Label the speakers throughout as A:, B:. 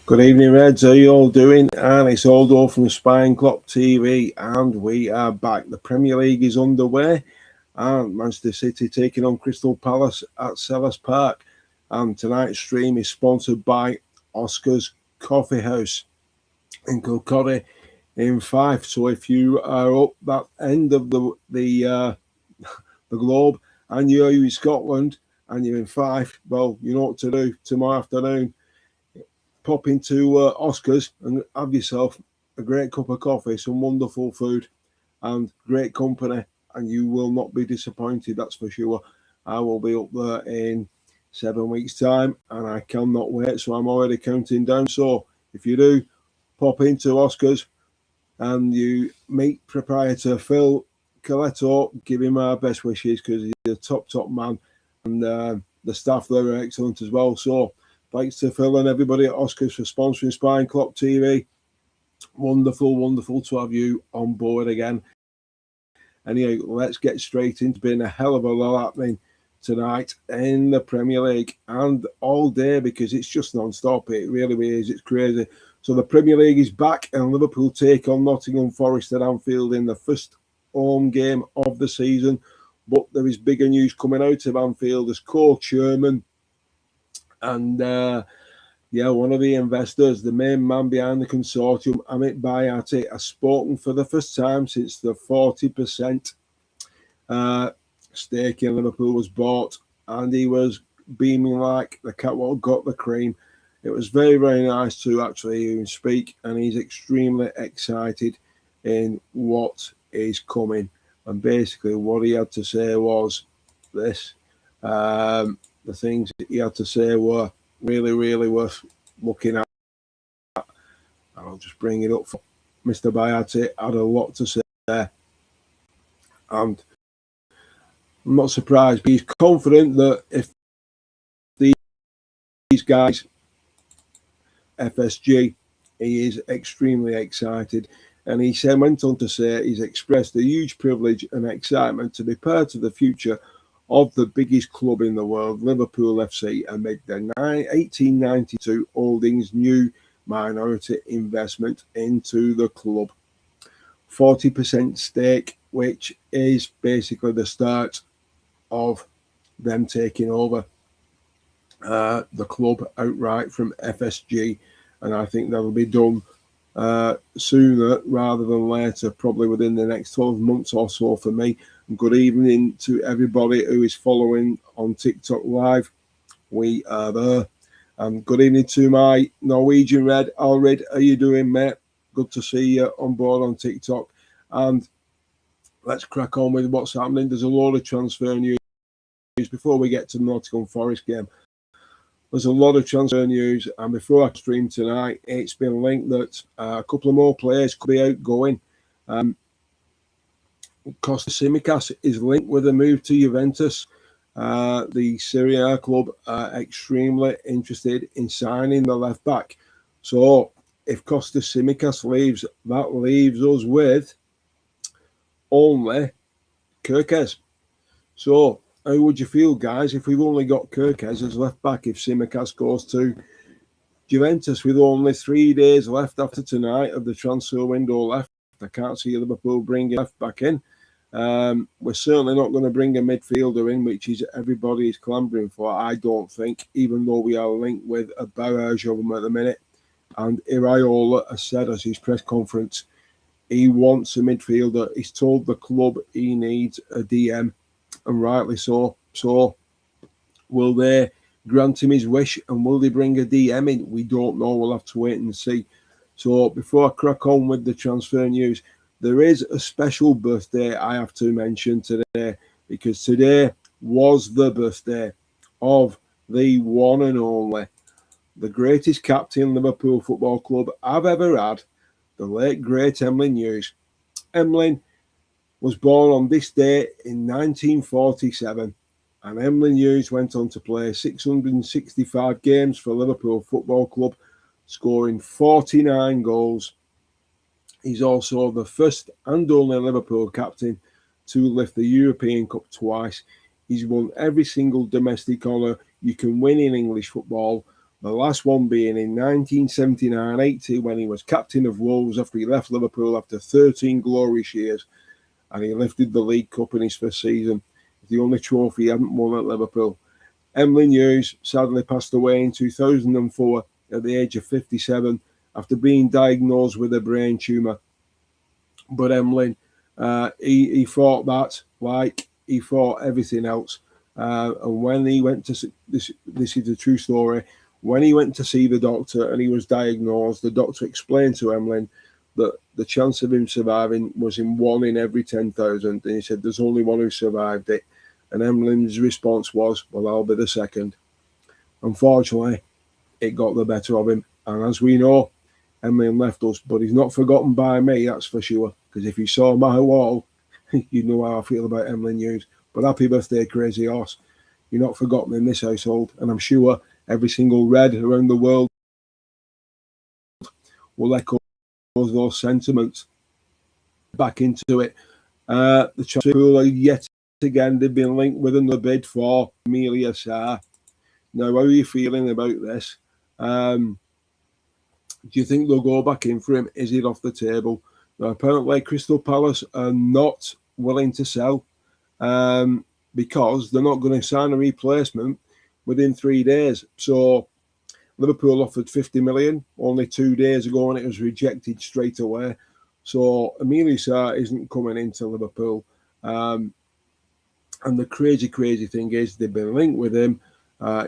A: Good evening, Reds. How you all doing? And it's Aldo from Spine Clock TV, and we are back. The Premier League is underway, and Manchester City taking on Crystal Palace at Selhurst Park. And tonight's stream is sponsored by Oscar's Coffee House in Kilcorry in Fife. So if you are up that end of the globe and you're in Scotland and you're in Fife, well, you know what to do tomorrow afternoon. Pop into Oscar's and have yourself a great cup of coffee, some wonderful food, and great company, and you will not be disappointed, that's for sure. I will be up there in 7 weeks' time, and I cannot wait, so I'm already counting down. So if you do pop into Oscar's and you meet proprietor Phil Coletto, give him our best wishes because he's a top man, and the staff there are excellent as well. So thanks to Phil and everybody at Oscars for sponsoring Spine Clock TV. Wonderful to have you on board again. Anyway, let's get straight into being a hell of a lot happening tonight in the Premier League and all day because it's just non-stop. It really is. It's crazy. So the Premier League is back and Liverpool take on Nottingham Forest at Anfield in the first home game of the season. But there is bigger news coming out of Anfield as co-chairman and one of the investors, the main man behind the consortium, Amit Bayati, has spoken for the first time since the 40% stake in Liverpool was bought, and he was beaming like the cat what got the cream. It was very nice to actually hear him speak, and he's extremely excited in what is coming. And basically what he had to say was this. The things that he had to say were really worth looking at. I'll just bring it up. Mr. Bayati had a lot to say there. And I'm not surprised. But he's confident that if these guys, FSG, he is extremely excited. And he went on to say he's expressed a huge privilege and excitement to be part of the future of the biggest club in the world, Liverpool FC, amid the 1892 Holdings new minority investment into the club. 40% stake, which is basically the start of them taking over the club outright from FSG, and I think that'll be done sooner rather than later, probably within the next 12 months or so for me. Good evening to everybody who is following on TikTok Live. We are there. And good evening to my Norwegian Red, Alred. How you doing, mate? Good to see you on board on TikTok. And let's crack on with what's happening. There's a load of transfer news before we get to the Nottingham Forest game. There's a lot of transfer news, and before I stream tonight, it's been linked that a couple of more players could be outgoing. Kostas Tsimikas is linked with a move to Juventus. The Serie A club are extremely interested in signing the left back. So if Kostas Tsimikas leaves, that leaves us with only Kirkes. So how would you feel, guys, if we've only got Kirkes as left back if Tsimikas goes to Juventus with only 3 days left after tonight of the transfer window left? I can't see Liverpool bringing left back in. We're certainly not going to bring a midfielder in, which is everybody is clambering for, I don't think, even though we are linked with a barrage of them at the minute. And Iraola has said at his press conference he wants a midfielder. He's told the club he needs a DM, and rightly so. So will they grant him his wish, and will they bring a DM in? We don't know. We'll have to wait and see. So before I crack on with the transfer news, there is a special birthday I have to mention today, because today was the birthday of the one and only, the greatest captain Liverpool Football Club I've ever had, the late great Emlyn Hughes. Emlyn was born on this day in 1947, and Emlyn Hughes went on to play 665 games for Liverpool Football Club, scoring 49 goals. He's also the first and only Liverpool captain to lift the European Cup twice. He's won every single domestic honour you can win in English football, The last one being in 1979-80 when he was captain of Wolves after he left Liverpool after 13 glorious years, and he lifted the League Cup in his first season. It's the only trophy he hadn't won at Liverpool. Emlyn Hughes sadly passed away in 2004 at the age of 57 after being diagnosed with a brain tumour. But Emlyn, he fought that like he fought everything else. And when he went to this is a true story. When he went to see the doctor and he was diagnosed, the doctor explained to Emlyn that the chance of him surviving was in 1 in every 10,000. And he said, there's only one who survived it. And Emlyn's response was, well, I'll be the second. Unfortunately, it got the better of him. And as we know, Emlyn left us, but he's not forgotten by me, that's for sure. Because if you saw my wall, you'd know how I feel about Emlyn Hughes. But happy birthday, Crazy Horse. You're not forgotten in this household. And I'm sure every single Red around the world will echo those sentiments back into it. The Liverpool are yet again, they've been linked with another bid for Amelia Sarr. Now, how are you feeling about this? Do you think they'll go back in for him? Is it off the table? Now, apparently, Crystal Palace are not willing to sell because they're not going to sign a replacement within 3 days. So Liverpool offered 50 million only 2 days ago and it was rejected straight away. So Amelia Sarr isn't coming into Liverpool. And the crazy thing is they've been linked with him.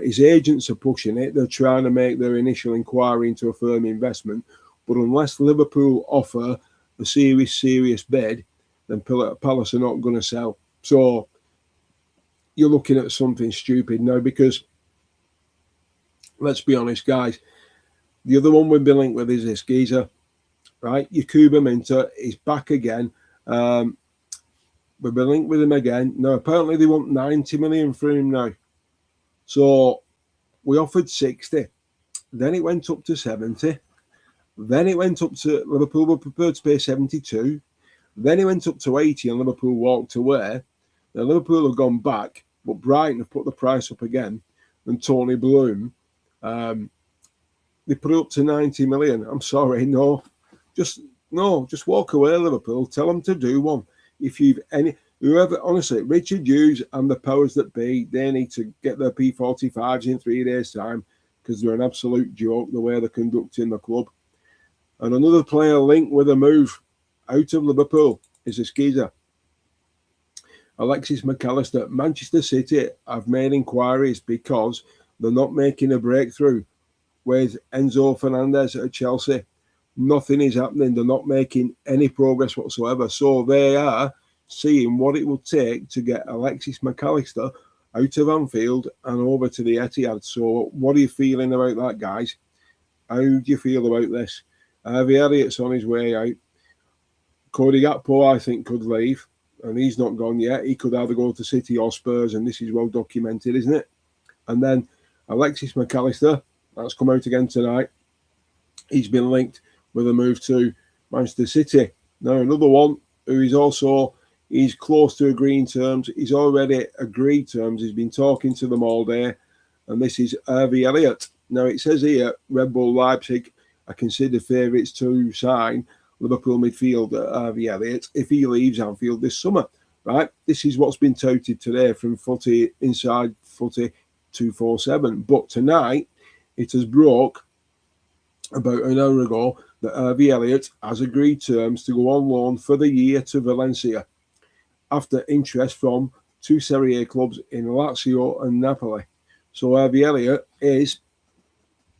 A: His agents are pushing it. They're trying to make their initial inquiry into a firm investment. But unless Liverpool offer a serious bid, then Palace are not going to sell. So you're looking at something stupid now because, let's be honest, guys, the other one we've been linked with is this geezer, right? Yakuba Minter is back again. We've been linked with him again. Now, apparently they want 90 million for him now. So we offered 60. Then it went up to 70. Then it went up to Liverpool were prepared to pay 72. Then it went up to 80 and Liverpool walked away. Now Liverpool have gone back, but Brighton have put the price up again. And Tony Bloom, they put it up to 90 million. I'm sorry, just walk away, Liverpool. Tell them to do one. If you've whoever, honestly, Richard Hughes and the powers that be, they need to get their P45s in 3 days' time because they're an absolute joke the way they're conducting the club. And another player linked with a move out of Liverpool is a geezer, Alexis McAllister. Manchester City have made inquiries because they're not making a breakthrough with Enzo Fernandez at Chelsea. Nothing is happening. They're not making any progress whatsoever. So they are seeing what it will take to get Alexis McAllister out of Anfield and over to the Etihad. So what are you feeling about that, guys? How do you feel about this? Harvey Elliott's on his way out. Cody Gakpo, I think, could leave, and he's not gone yet. He could either go to City or Spurs, and this is well documented, isn't it? And then Alexis McAllister, that's come out again tonight. He's been linked with a move to Manchester City. Now, another one who is also, he's close to agreeing terms. He's already agreed terms. He's been talking to them all day, and this is Harvey Elliott. Now, it says here, Red Bull Leipzig are considered favourites to sign Liverpool midfielder Harvey Elliott if he leaves Anfield this summer, right? This is what's been touted today from Footy Inside Footy 247. But tonight, it has broke about an hour ago that Harvey Elliott has agreed terms to go on loan for the year to Valencia after interest from two Serie A clubs in Lazio and Napoli. So Harvey Elliott is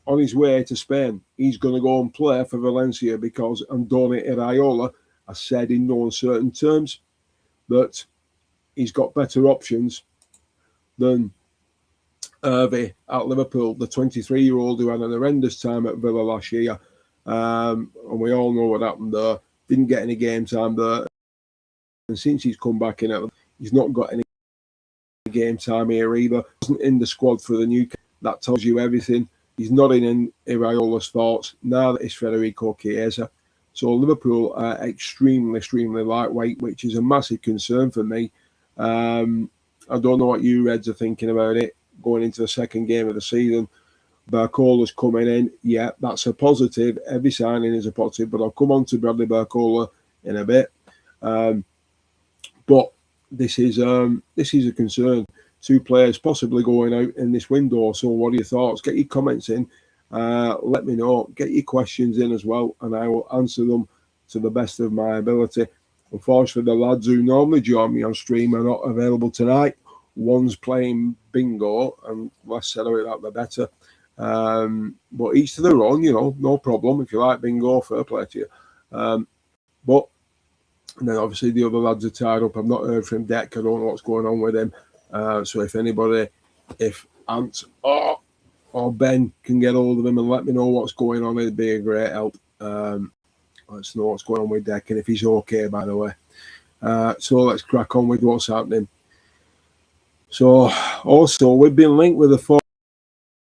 A: on his way to Spain. He's going to go and play for Valencia because Andoni Iraola has said in no uncertain terms that he's got better options than Harvey at Liverpool, the 23-year-old who had an horrendous time at Villa last year. And we all know what happened there. Didn't get any game time there. And since he's come back in, he's not got any game time here either. Wasn't in the squad for the Newcastle. That tells you everything. He's not in Iraola's thoughts. Now that it's Federico Chiesa. So Liverpool are extremely lightweight, which is a massive concern for me. I don't know what you Reds are thinking about it going into the second game of the season. Barcola's coming in. Yeah, that's a positive. Every signing is a positive, but I'll come on to Bradley Barcola in a bit. But this is a concern. 2 players possibly going out in this window. So what are your thoughts? Get your comments in. Let me know. Get your questions in as well, and I will answer them to the best of my ability. Unfortunately, the lads who normally join me on stream are not available tonight. One's playing bingo, and less said about that, the better. But each to their own, no problem. If you like bingo, fair play to you. But and then obviously the other lads are tied up. I've not heard from Deck. I don't know what's going on with him. So if Ant or Ben can get hold of him and let me know what's going on, it'd be a great help. Let's know what's going on with Deck and if he's okay, by the way. So let's crack on with what's happening. So also we've been linked with a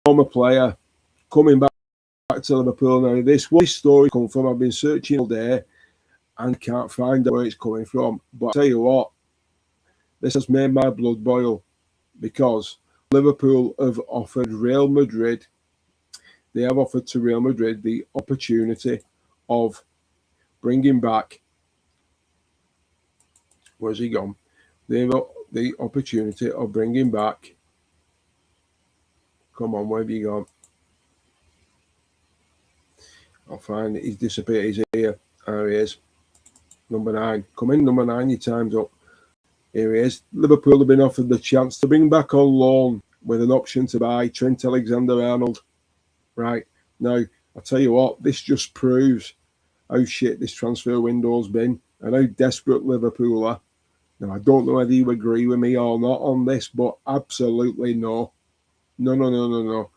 A: former player coming back to Liverpool now. This story come from. I've been searching all day and can't find where it's coming from. But I'll tell you what, this has made my blood boil because Liverpool have offered Real Madrid, they have offered to Real Madrid the opportunity of bringing back, where's he gone? They've got the opportunity of bringing back, come on, where have you gone? I'll find it, he's disappeared, he's here, there he is. Number 9. Come in, number 9, your time's up. Here he is. Liverpool have been offered the chance to bring back on loan with an option to buy Trent Alexander-Arnold. Right. Now, I'll tell you what, this just proves how shit this transfer window's been and how desperate Liverpool are. Now, I don't know whether you agree with me or not on this, but absolutely no. No.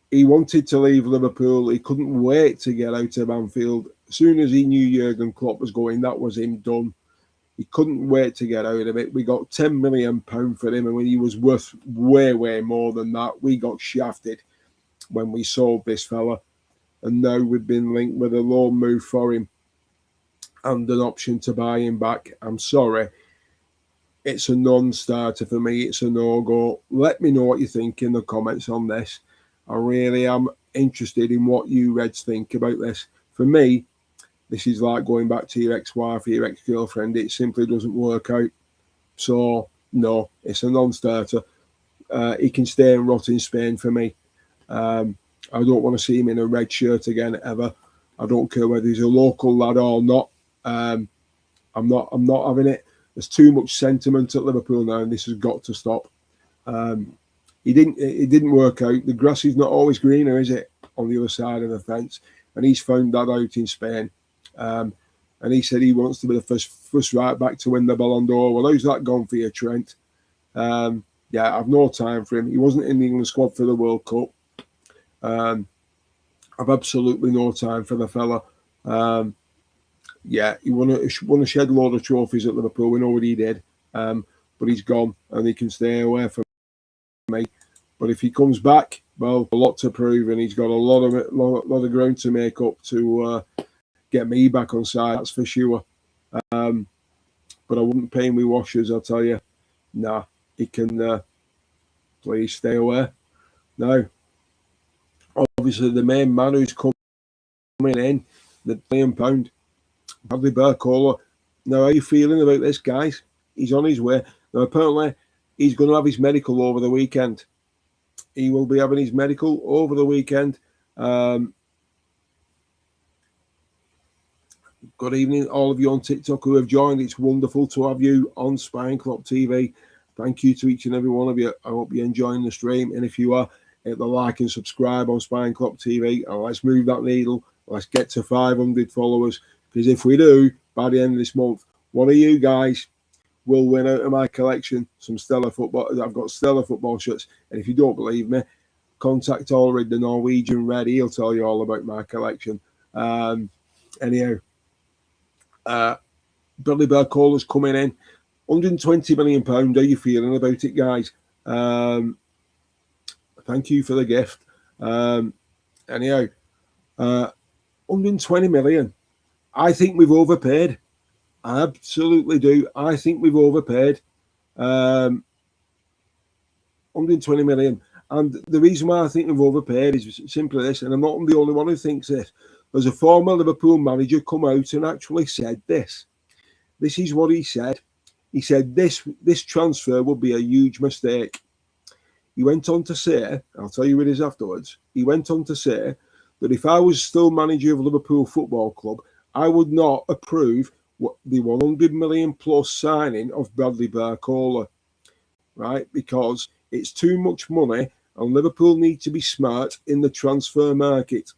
A: He wanted to leave Liverpool. He couldn't wait to get out of Anfield. As soon as he knew Jurgen Klopp was going, that was him done. He couldn't wait to get out of it. We got £10 million for him, and when he was worth way more than that, we got shafted when we sold this fella. And now we've been linked with a loan move for him and an option to buy him back. I'm sorry. It's a non-starter for me. It's a no-go. Let me know what you think in the comments on this. I really am interested in what you Reds think about this. For me, this is like going back to your ex-wife or your ex-girlfriend. It simply doesn't work out. So, no, it's a non-starter. He can stay and rot in Spain for me. I don't want to see him in a red shirt again, ever. I don't care whether he's a local lad or not. I'm not having it. There's too much sentiment at Liverpool now, and this has got to stop. It didn't work out. The grass is not always greener, is it, on the other side of the fence? And he's found that out in Spain. And he said he wants to be the first right back to win the Ballon d'Or. Well, how's that gone for you, Trent? Yeah, I've no time for him. He wasn't in the England squad for the World Cup. I've absolutely no time for the fella. Yeah, he won a shed load of trophies at Liverpool. We know what he did. But he's gone, and he can stay away from me. But if he comes back, well, a lot to prove, and he's got a lot of ground to make up to get me back on side. That's for sure. But I wouldn't pay him with washers, I'll tell you. Nah, he can please stay away. Now, obviously, the main man who's coming in, the £1 million, Bradley Barcola. Now, how are you feeling about this, guys? He's on his way. Now, apparently, he's going to have his medical over the weekend. He will be having his medical over the weekend. Good evening, all of you on TikTok who have joined. It's wonderful to have you on Spine Club TV. Thank you to each and every one of you. I hope you're enjoying the stream. And if you are, hit the like and subscribe on Spine Club TV. And let's move that needle. Let's get to 500 followers. Because if we do, by the end of this month, one of you guys will win out of my collection some stellar football. I've got stellar football shirts. And if you don't believe me, contact Allred, the Norwegian Red. He'll tell you all about my collection. Anyhow, Bradley Barcola's coming in. £120 million. How are you feeling about it, guys? Thank you for the gift. Anyhow, 120 million. I think we've overpaid. I absolutely do. I think we've overpaid. 120 million. And the reason why I think they've overpaid is simply this, and I'm not the only one who thinks this. There's a former Liverpool manager come out and actually said this. This is what he said. He said this transfer would be a huge mistake. He went on to say, I'll tell you what it is afterwards, he went on to say that if I was still manager of Liverpool Football Club, I would not approve the 100 million plus signing of Bradley Barcola, right? Because it's too much money and Liverpool need to be smart in the transfer market.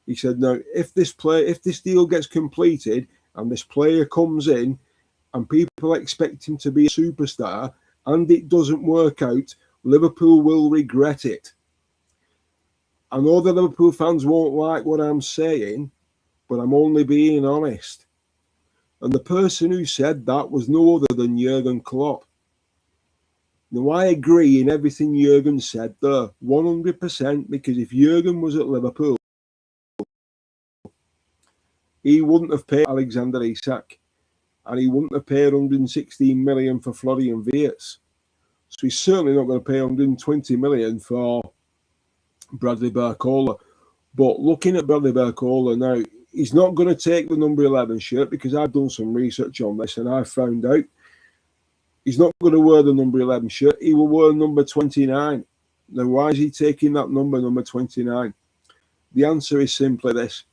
A: He said, no, if this deal gets completed and this player comes in and people expect him to be a superstar and it doesn't work out, Liverpool will regret it. I know the Liverpool fans won't like what I'm saying, but I'm only being honest. And the person who said that was no other than Jurgen Klopp. Now, I agree in everything Jurgen said there, 100%, because if Jurgen was at Liverpool, he wouldn't have paid Alexander Isak, and he wouldn't have paid 116 million for Florian Wirtz. So he's certainly not going to pay 120 million for Bradley Barcola. But looking at Bradley Barcola now, he's not going to take the number 11 shirt because I've done some research on this and I found out he's not going to wear the number 11 shirt. He will wear number 29. Now, why is he taking that number 29? The answer is simply this.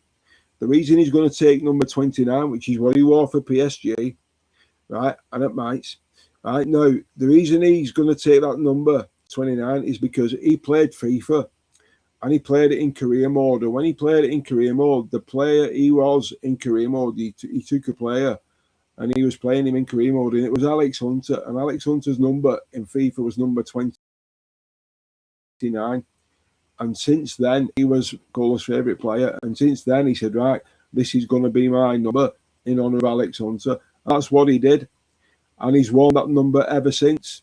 A: The reason he's going to take number 29, which is what he wore for PSG, right, and at Mainz, right, now, the reason he's going to take that number 29 is because he played FIFA and he played it in career mode. And when he played it in career mode, the player he was in career mode, he took a player and he was playing him in career mode, and it was Alex Hunter. And Alex Hunter's number in FIFA was number 29. And since then, he was Cola's favourite player. And since then, he said, right, this is going to be my number in honour of Alex Hunter. That's what he did. And he's worn that number ever since.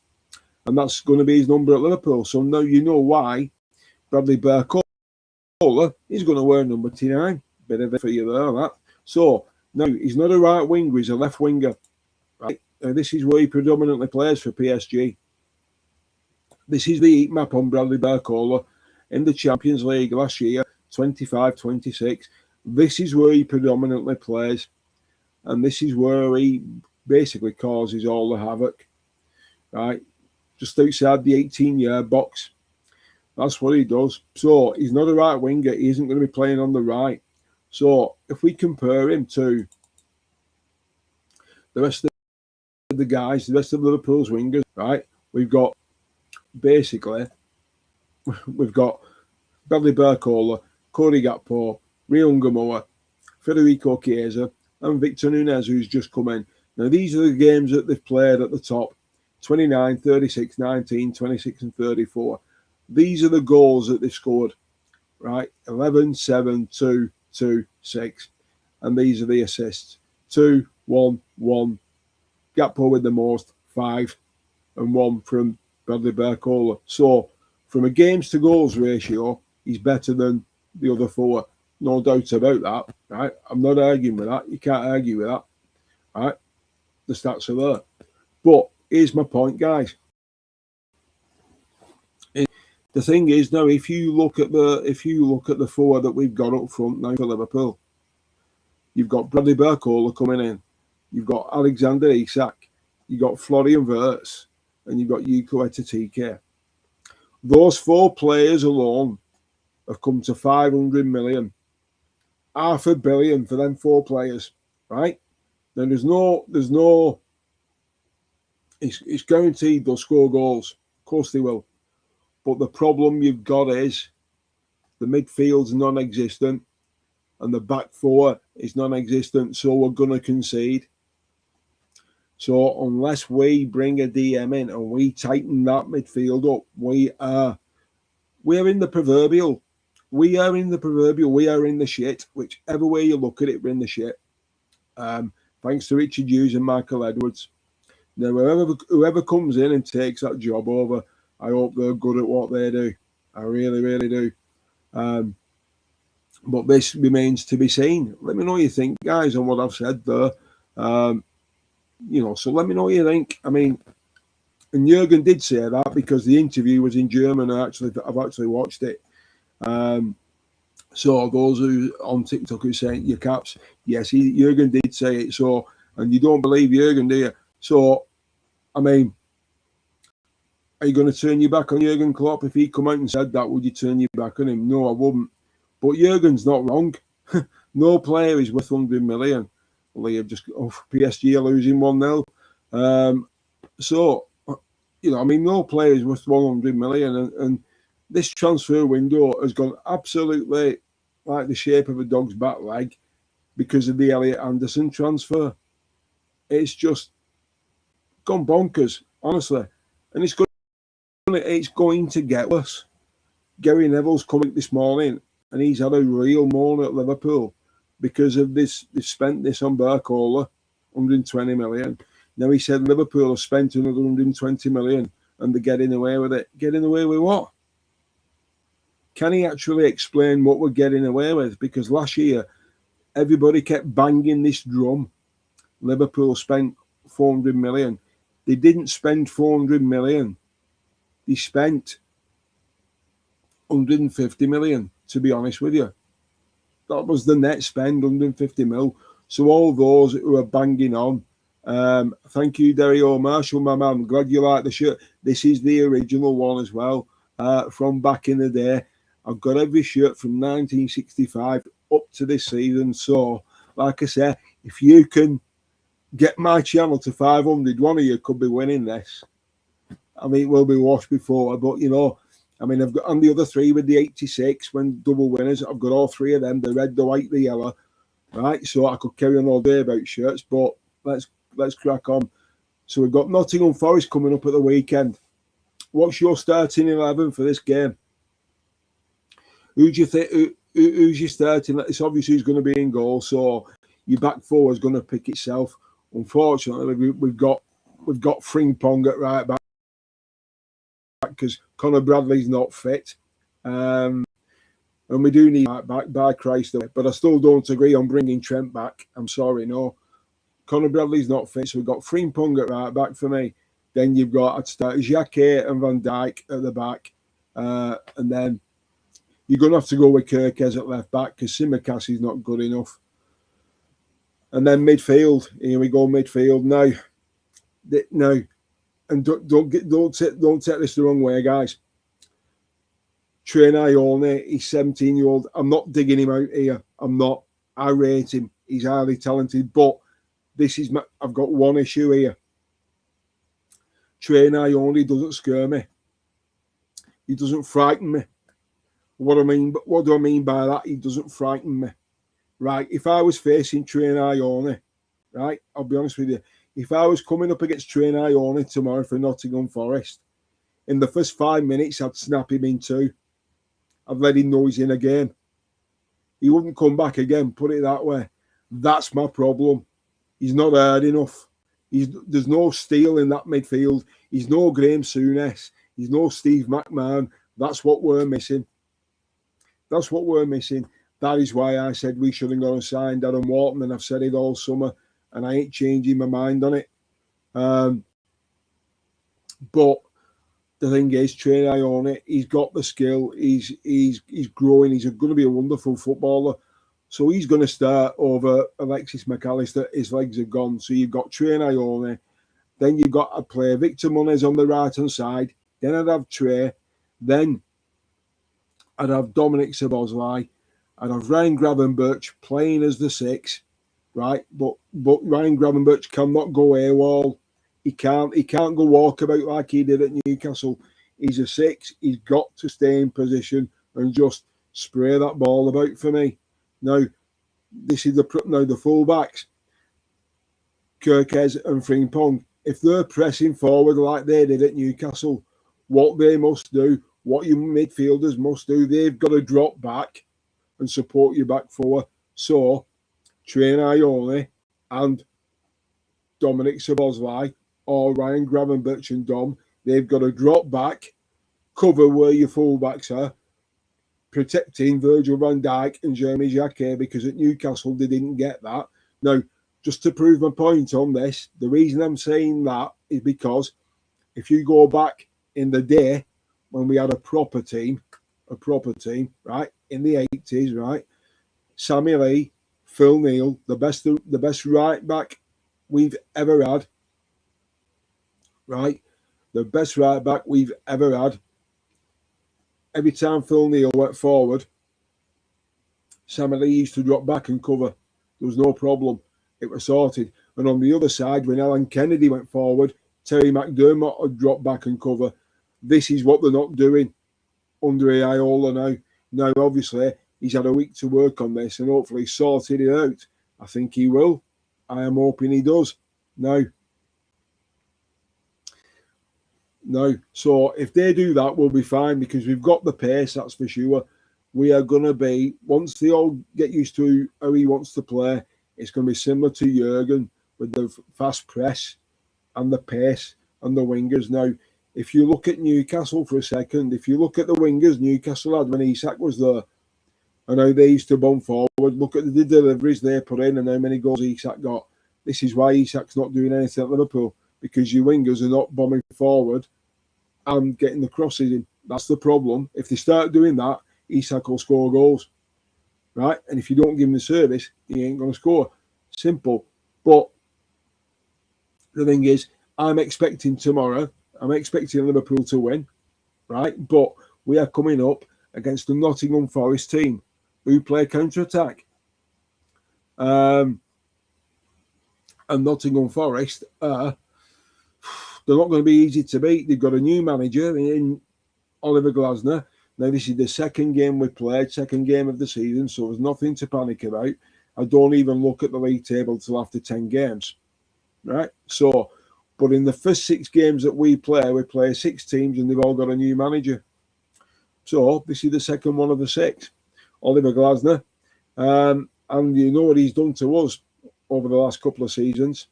A: And that's going to be his number at Liverpool. So now you know why Bradley Barcola is going to wear number 29. Bit of it for you there, that. So now he's not a right winger, he's a left winger. Right? Now, this is where he predominantly plays for PSG. This is the heat map on Bradley Barcola in the Champions League last year, 25-26. This is where he predominantly plays. And this is where he basically causes all the havoc. Right? Just outside the 18-yard box. That's what he does. So he's not a right winger. He isn't going to be playing on the right. So if we compare him to the rest of the guys, the rest of Liverpool's wingers, right? We've got Bradley Barcola, Cody Gakpo, Ryan Gamoa, Federico Chiesa, and Victor Nunez, who's just come in. Now, these are the games that they've played at the top. 29, 36, 19, 26 and 34. These are the goals that they've scored, right? 11, 7, 2, 2, 6. And these are the assists. 2, 1, 1. Gakpo with the most, 5. And 1 from Bradley Barcola. So, from a games to goals ratio, he's better than the other 4. No doubt about that, right? I'm not arguing with that. You can't argue with that, right? The stats are there. But here's my point, guys. The thing is now, if you look at the 4 that we've got up front now for Liverpool, you've got Bradley Barcola coming in, you've got Alexander Isak, you've got Florian Wirtz, and you've got Yuko Etitike. Those 4 players alone have come to 500 million, $500 million for them 4 players, right? Then there's no. It's guaranteed they'll score goals. Of course they will. But the problem you've got is the midfield's non-existent and the back 4 is non-existent, so we're going to concede. So unless we bring a DM in and we tighten that midfield up, we're in the proverbial. We are in the shit. Whichever way you look at it, we're in the shit. Thanks to Richard Hughes and Michael Edwards. Now, whoever comes in and takes that job over, I hope they're good at what they do. I really, really do. But this remains to be seen. Let me know what you think, guys, on what I've said there. So let me know what you think. I mean, And Jurgen did say that because the interview was in German. I've actually watched it. So those who on TikTok who saying your caps, yes, Jurgen did say it. So, and you don't believe Jurgen, do you? So, I mean, are you going to turn your back on Jurgen Klopp if he come out and said that? Would you turn your back on him? No, I wouldn't. But Jurgen's not wrong. No player is worth 100 million. Well, you've just PSG are losing 1-0. So, you know, I mean, no player is worth 100 million, and this transfer window has gone absolutely like the shape of a dog's back leg because of the Elliot Anderson transfer. It's just gone bonkers, honestly, and it's going to get worse. Gary Neville's coming this morning, and he's had a real moan at Liverpool because of this. They've spent this on Barcola, 120 million. Now he said Liverpool have spent another 120 million, and they're getting away with it. Getting away with what? Can he actually explain what we're getting away with? Because last year, everybody kept banging this drum. Liverpool spent 400 million. They didn't spend 400 million. They spent 150 million, to be honest with you. That was the net spend, 150 mil. So all those who are banging on, thank you, Dario Marshall, my man. Glad you like the shirt. This is the original one as well, from back in the day. I've got every shirt from 1965 up to this season. So, like I said, if you can get my channel to 500, one of you could be winning this. I mean, it will be washed before, but you know, I mean, I've got on the other three with the 86 when double winners. I've got all three of them: the red, the white, the yellow. Right, so I could carry on all day about shirts, but let's crack on. So we've got Nottingham Forest coming up at the weekend. What's your starting 11 for this game? Who do you think? Who's your starting? It's obvious who's going to be in goal. So your back four is going to pick itself. Unfortunately, we've got Frimpong at right back because Conor Bradley's not fit, and we do need right back by Christ. But I still don't agree on bringing Trent back. I'm sorry, no. Conor Bradley's not fit, so we've got Frimpong at right back for me. Then you've got I'd start Xhaka and Van Dijk at the back, and then you're going to have to go with Kirkes at left back because Simicas is not good enough. And then midfield, here we go, midfield now. And don't take this the wrong way, guys. Train Ione, he's 17-year-old. I'm not digging him out here. I'm not. I rate him. He's highly talented, but I've got one issue here. Train Ione doesn't scare me. He doesn't frighten me. What do I mean by that? He doesn't frighten me. Right, if I was facing Train Ione, right, I'll be honest with you. If I was coming up against Train Ione tomorrow for Nottingham Forest, in the first 5 minutes, I'd snap him in two. I'd let him know he's in again. He wouldn't come back again, put it that way. That's my problem. He's not hard enough. There's no steel in that midfield. He's no Graham Souness. He's no Steve McMahon. That's what we're missing. That's what we're missing. That is why I said we shouldn't go and sign Darren Wharton, and I've said it all summer, and I ain't changing my mind on it. But the thing is, Train Ione, he's got the skill. He's growing. He's going to be a wonderful footballer. So he's going to start over Alexis McAllister. His legs are gone. So you've got Train Ione. Then you've got to play Victor Munez on the right-hand side. Then I'd have Trey. Then I'd have Dominic Szoboszlai. I'd have Ryan Gravenberch playing as the 6, right? But Ryan Gravenberch cannot go AWOL. He can't go walkabout like he did at Newcastle. He's a 6. He's got to stay in position and just spray that ball about for me. Now, this is the fullbacks, Kirkes and Frimpong. If they're pressing forward like they did at Newcastle, what they must do, what your midfielders must do, they've got to drop back and support your back four. So, Train Ione and Dominic Szoboszlai or Ryan Gravenberch and Dom, they've got to drop back, cover where your fullbacks are, protecting Virgil van Dijk and Jeremy Jacquet, because at Newcastle they didn't get that. Now, just to prove my point on this, the reason I'm saying that is because If you go back in the day when we had a proper team, right, in the 80s, right, Sammy Lee, Phil Neal, the best right back we've ever had, right, the best right back we've ever had. Every time Phil Neal went forward, Sammy Lee used to drop back and cover. There was no problem. It was sorted. And on the other side, when Alan Kennedy went forward, Terry McDermott would drop back and cover. This is what they're not doing under Iola now. Now, obviously, he's had a week to work on this and hopefully sorted it out. I think he will. I am hoping he does. No. So if they do that, we'll be fine because we've got the pace, that's for sure. We are going to be, once they all get used to how he wants to play, it's going to be similar to Jurgen with the fast press and the pace and the wingers. Now, if you look at Newcastle for a second, if you look at the wingers Newcastle had when Isak was there and how they used to bomb forward, look at the deliveries they put in and how many goals Isak got. This is why Isak's not doing anything at Liverpool, because your wingers are not bombing forward and getting the crosses in. That's the problem. If they start doing that, Isak will score goals, right? And if you don't give him the service, he ain't going to score. Simple. But the thing is, I'm expecting Liverpool to win, right? But we are coming up against the Nottingham Forest team who play counter-attack. And Nottingham Forest, they're not going to be easy to beat. They've got a new manager in Oliver Glasner. Now, this is the second game we played, second game of the season, so there's nothing to panic about. I don't even look at the league table till after 10 games, right? So, but in the first 6 games that we play 6 teams and they've all got a new manager. So, this is the second one of the 6, Oliver Glasner. And you know what he's done to us over the last couple of seasons.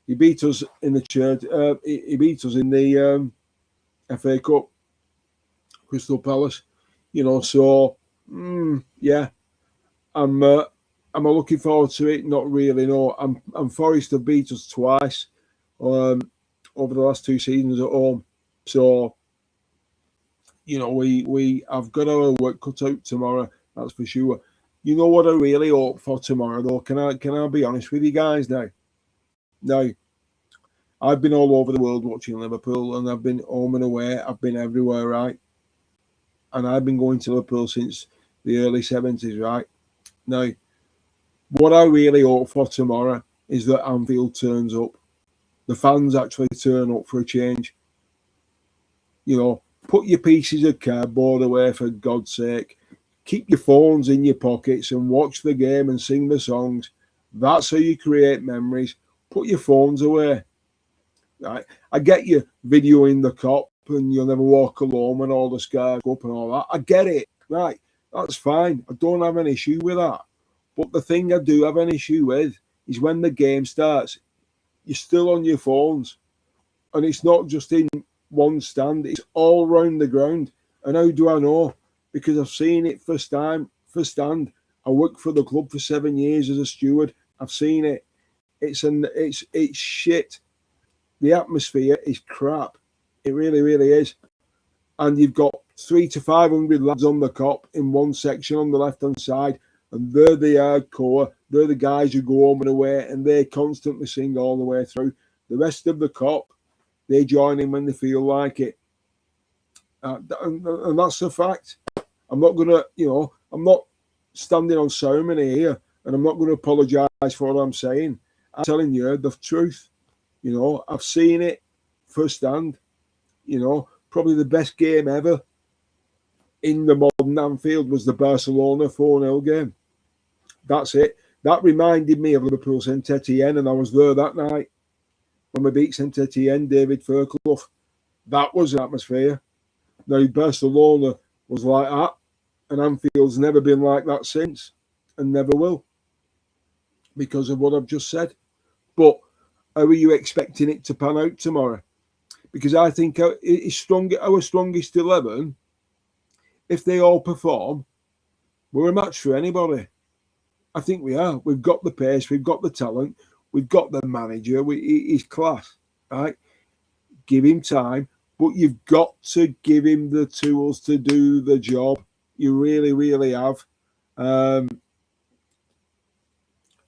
A: He beat us in the church. He beat us in the FA Cup, Crystal Palace. You know, so yeah, I'm looking forward to it. Not really, no. I'm Forest have beat us twice over the last 2 seasons at home. So, you know, we have got our work cut out tomorrow. That's for sure. You know what I really hope for tomorrow, though? Can I be honest with you guys now? Now, I've been all over the world watching Liverpool, and I've been home and away. I've been everywhere, right? And I've been going to Liverpool since the early 70s, right? Now, what I really hope for tomorrow is that Anfield turns up. The fans actually turn up for a change. You know, put your pieces of cardboard away, for God's sake. Keep your phones in your pockets and watch the game and sing the songs. That's how you create memories. Put your phones away. Right? I get you videoing the cop and you'll never walk alone when all the scars go up and all that. I get it. Right. That's fine. I don't have an issue with that. But the thing I do have an issue with is when the game starts, you're still on your phones. And it's not just in one stand. It's all round the ground. And how do I know? Because I've seen it firsthand. I worked for the club for 7 years as a steward. I've seen it. It's shit. The atmosphere is crap. It really, really is. And you've got 300 to 500 lads on the cop in one section on the left-hand side, and they're the hardcore. They're the guys who go home and away, and they constantly sing all the way through. The rest of the cop, they join in when they feel like it. And that's the fact. I'm not going to, I'm not standing on ceremony here, and I'm not going to apologise for what I'm saying. I'm telling you the truth. I've seen it firsthand. Probably the best game ever in the modern Anfield was the Barcelona 4-0 game. That's it. That reminded me of Liverpool Saint Etienne, and I was there that night when we beat Saint Etienne, David Fairclough. That was an atmosphere. Now, Barcelona was like that, and Anfield's never been like that since, and never will, because of what I've just said. But how are you expecting it to pan out tomorrow? Because I think our strongest 11, if they all perform, we're a match for anybody. I think we are. We've got the pace, we've got the talent, we've got the manager. He's class, right? give him time, but you've got to give him the tools to do the job. You really, really have.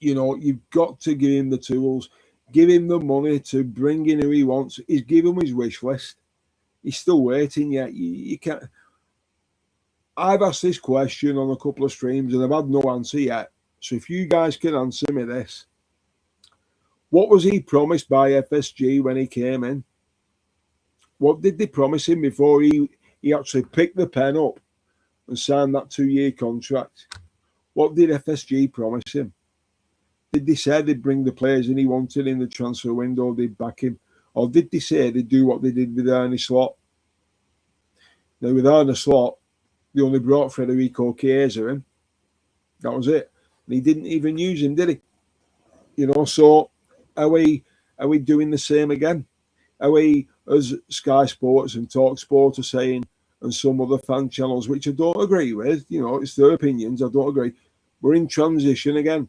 A: You've got to give him the tools, give him the money to bring in who he wants. He's given him his wish list. He's still waiting yet. You can't. I've asked this question on a couple of streams and I've had no answer yet. So if you guys can answer me this, what was he promised by FSG when he came in? What did they promise him before he actually picked the pen up and signed that 2-year contract? What did FSG promise him? Did they say they'd bring the players in he wanted in the transfer window, they'd back him? Or did they say they'd do what they did with Arne Slot? Now, with Arne Slot, they only brought Federico Chiesa in. That was it. And he didn't even use him, did he? So are we doing the same again? Are we, as Sky Sports and Talk Sport are saying, and some other fan channels, which I don't agree with, it's their opinions, I don't agree, we're in transition again.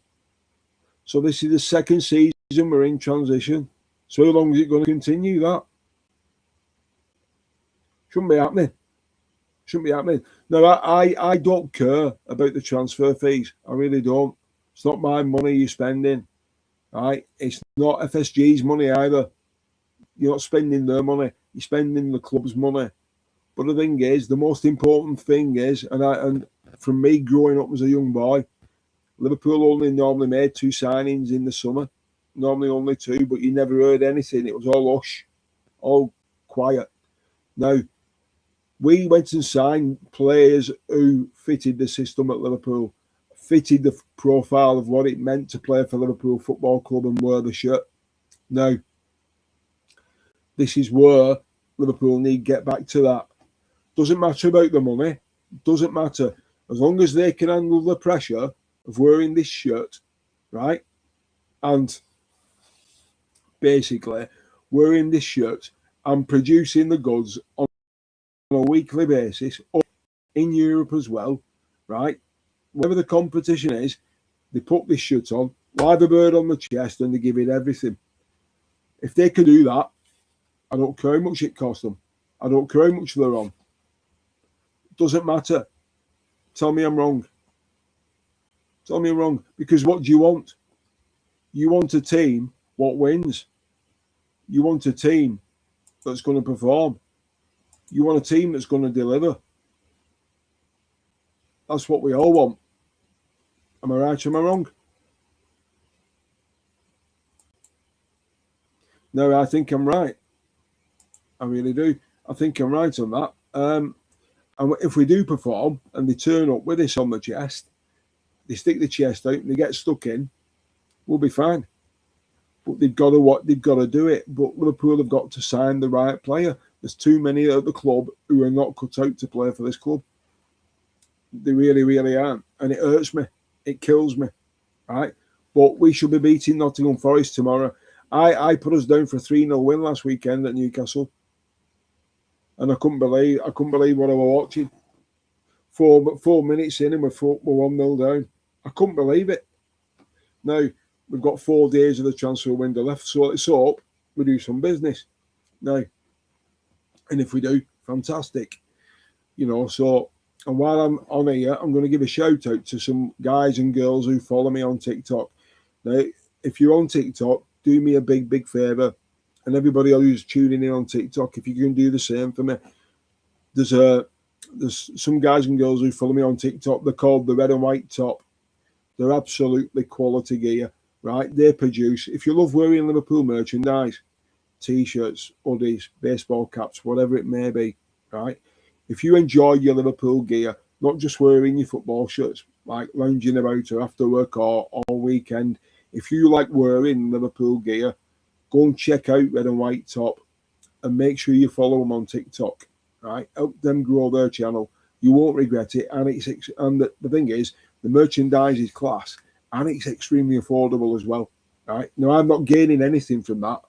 A: So this is the second season we're in transition. So how long is it going to continue that? Shouldn't be happening. No, I don't care about the transfer fees. I really don't. It's not my money you're spending. Right? It's not FSG's money either. You're not spending their money. You're spending the club's money. But the thing is, the most important thing is, and from me growing up as a young boy, Liverpool only normally made 2 signings in the summer. Normally only 2, but you never heard anything. It was all hush, all quiet. Now, we went and signed players who fitted the system at Liverpool, fitted the profile of what it meant to play for Liverpool Football Club and wear the shirt. Now, this is where Liverpool need to get back to that. Doesn't matter about the money. Doesn't matter. As long as they can handle the pressure of wearing this shirt, right? And basically wearing this shirt and producing the goods on a weekly basis, or in Europe as well, right? Whatever the competition is, they put this shirt on, live a bird on the chest, and they give it everything. If they can do that, I don't care how much it costs them. I don't care how much they're on. Doesn't matter. Tell me I'm wrong. Tell me I'm wrong. Because what do you want? You want a team what wins. You want a team that's going to perform. You want a team that's going to deliver. That's what we all want. Am I right or am I wrong? No, I think I'm right. I really do. I think I'm right on that. And if we do perform and they turn up with this on the chest, they stick the chest out and they get stuck in, we'll be fine. But they've got to do it. But Liverpool have got to sign the right player. There's too many at the club who are not cut out to play for this club. They really, really aren't. And it hurts me. It kills me. Right? But we should be beating Nottingham Forest tomorrow. I put us down for a 3-0 win last weekend at Newcastle. And I couldn't believe what I was watching. 4 minutes in and we're 1-0 down. I couldn't believe it. Now, we've got 4 days of the transfer window left, so let's hope we do some business. Now, and if we do, fantastic. So, and while I'm on here, I'm going to give a shout out to some guys and girls who follow me on TikTok. Now, if you're on TikTok, do me a big favour. And everybody who's tuning in on TikTok, if you can do the same for me. There's some guys and girls who follow me on TikTok. They're called the Red and White Top. They're absolutely quality gear, right? They produce. If you love wearing Liverpool merchandise, T-shirts, hoodies, baseball caps, whatever it may be, right? If you enjoy your Liverpool gear, not just wearing your football shirts, like lounging about or after work or all weekend, if you like wearing Liverpool gear, go and check out Red and White Top and make sure you follow them on TikTok, right? Help them grow their channel. You won't regret it. And the thing is, the merchandise is class and it's extremely affordable as well, right? Now, I'm not gaining anything from that.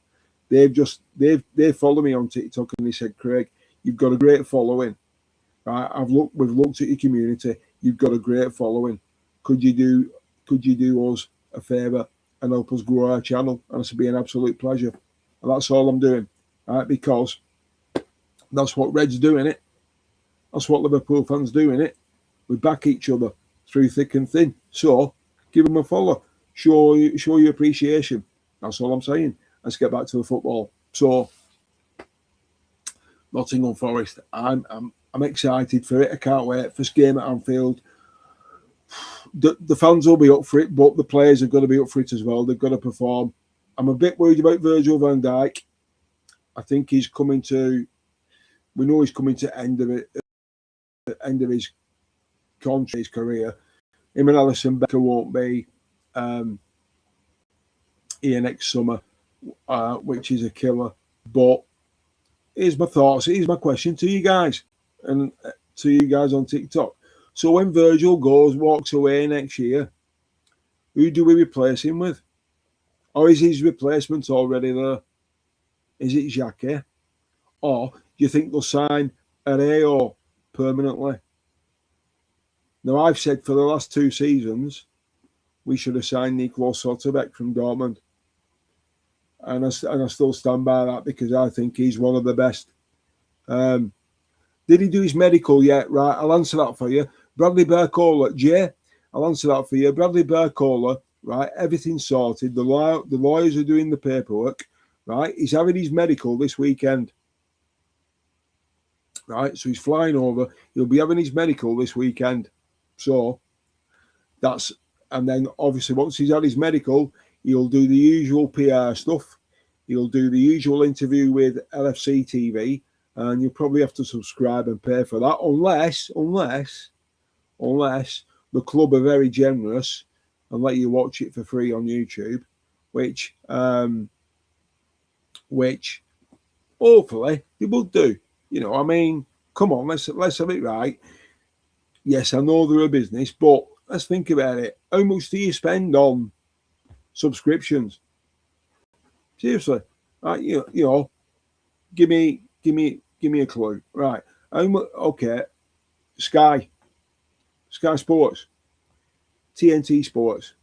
A: They follow me on TikTok and they said, Craig, you've got a great following, right? We've looked at your community. You've got a great following. Could you do us a favour and help us grow our channel? And it's be an absolute pleasure. And that's all I'm doing. right? Because that's what Reds do, innit? That's what Liverpool fans do, innit? We back each other through thick and thin. So give them a follow. Show your appreciation. That's all I'm saying. Let's get back to the football. So Nottingham Forest. I'm excited for it. I can't wait. First game at Anfield. The fans will be up for it, but the players have got to be up for it as well. They've got to perform. I'm a bit worried about Virgil van Dijk. I think he's coming to. We know he's coming to end of his contract, his career. Him and Alisson Becker won't be here next summer, which is a killer. But here's my thoughts. Here's my question to you guys and to you guys on TikTok. So when Virgil walks away next year, who do we replace him with? Or is his replacement already there? Is it Xhaka? Or do you think they'll sign Areo permanently? Now, I've said for the last 2 seasons, we should have signed Nicolas Sotobec from Dortmund. And I still stand by that because I think he's one of the best. Did he do his medical yet? Right, I'll answer that for you. Bradley Barcola, Jay, I'll answer that for you. Bradley Barcola, right, everything's sorted. The lawyers are doing the paperwork, right? He's having his medical this weekend. Right, so he's flying over. He'll be having his medical this weekend. So and then obviously once he's had his medical, he'll do the usual PR stuff. He'll do the usual interview with LFC TV, and you'll probably have to subscribe and pay for that, unless the club are very generous and let you watch it for free on YouTube, which hopefully they will do. You know, I mean, come on, let's have it right. Yes, I know they're a business, but let's think about it. How much do you spend on subscriptions? Seriously, right? You know, give me a clue. Right? Okay, Sky Sports, TNT Sports,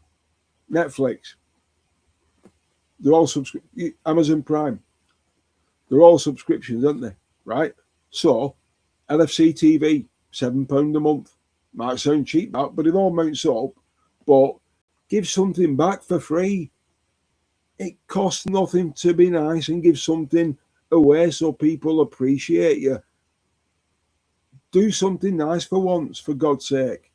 A: Netflix. They're all Amazon Prime. They're all subscriptions, aren't they? Right? So, LFC TV, £7 a month. Might sound cheap, that, but it all mounts up. But give something back for free. It costs nothing to be nice and give something away so people appreciate you. Do something nice for once, for God's sake.